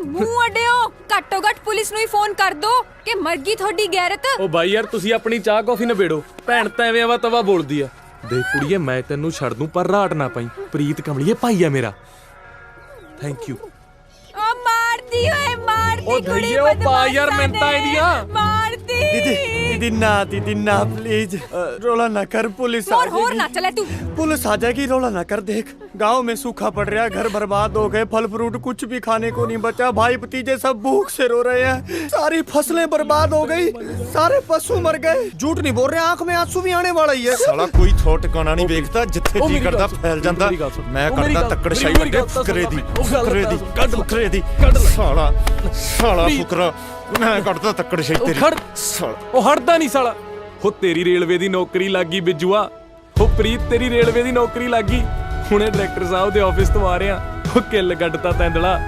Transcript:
ਮੂੰਹ ਅਡਿਓ, ਘੱਟੋ ਘੱਟ ਪੁਲਿਸ ਨੂੰ ਹੀ ਫੋਨ ਕਰ ਦੋ ਕਿ ਮਰ ਗਈ ਤੁਹਾਡੀ ਗੈਰਤ। ਓ ਬਾਈ ਯਾਰ ਤੁਸੀਂ ਆਪਣੀ ਚਾਹ ਕੌਫੀ ਨਿਬੇੜੋ। ਭੈਣ ਤਾਂ ਐਵੇਂ ਆਵਾ ਤਵਾ ਬੋਲਦੀ ਆ। ਦੇਖ ਕੁੜੀਏ ਮੈਂ ਤੈਨੂੰ ਛੱਡ ਦੂੰ ਪਰ ਰਾਟ ਨਾ ਪਾਈ। ਪ੍ਰੀਤ ਕਮਲੀਏ ਭਾਈ ਆ ਮੇਰਾ। Thank you. ਓ ਮਾਰਦੀ ਓਏ ਮਾਰਦੀ ਓ ਕੁੜੀ ਧਈਏ, ਓ ਪਾ ਯਾਰ ਮਿੰਨਤਾਂ ਇਹਦੀਆਂ। ਮਾਰਦੀ। दीदी ना प्लीज रोला ना कर, पुलिस आ और ना जाएगी। चले तू। पुलिस आ जाएगी, रोला ना कर। देख गांव में सूखा पड़ रहा है, घर बर्बाद हो गए, फल फ्रूट कुछ भी खाने को नहीं बचा, भाई भतीजे सब भूख से रो रहे हैं, सारी फसलें बर्बाद हो गई, सारे पशु मर गए। झूठ नहीं बोल रहे, आंख में आंसू भी आने वाला ही है। ਸਾਲਾ ਕੋਈ ਥੋੜ ਟਿਕਾਣਾ ਨਹੀਂ ਵੇਖਦਾ, ਜਿੱਥੇ ਜੀ ਕਰਦਾ ਫੈਲ ਜਾਂਦਾ। ਮੈਂ ਕਰਦਾ ਤੱਕੜ ਸ਼ਾਹੀ ਵੱਡੇ ਫੁਕਰੇ ਦੀ ਸਾਲਾ ਫੁਕਰਾ। ਮੈਂ ਕਰਦਾ ਤੱਕੜ ਸ਼ਾਹੀ ਤੇਰੀ। ਸਾਲਾ ਉਹ ਹਟਦਾ ਨਹੀਂ ਸਾਲਾ। ਹੋ ਤੇਰੀ ਰੇਲਵੇ ਦੀ ਨੌਕਰੀ ਲੱਗੀ ਬਿੱਜੂਆ। ਹੋ ਪ੍ਰੀਤ ਤੇਰੀ ਰੇਲਵੇ ਦੀ ਨੌਕਰੀ ਲੱਗੀ। ਹੁਣੇ ਡਾਇਰੈਕਟਰ ਸਾਹਿਬ ਦੇ ਆਫਿਸ ਤੋਂ ਆ ਰਿਹਾ। ਉਹ ਕਿੱਲ ਕੱਢਤਾ ਤੈਂਦਲਾ।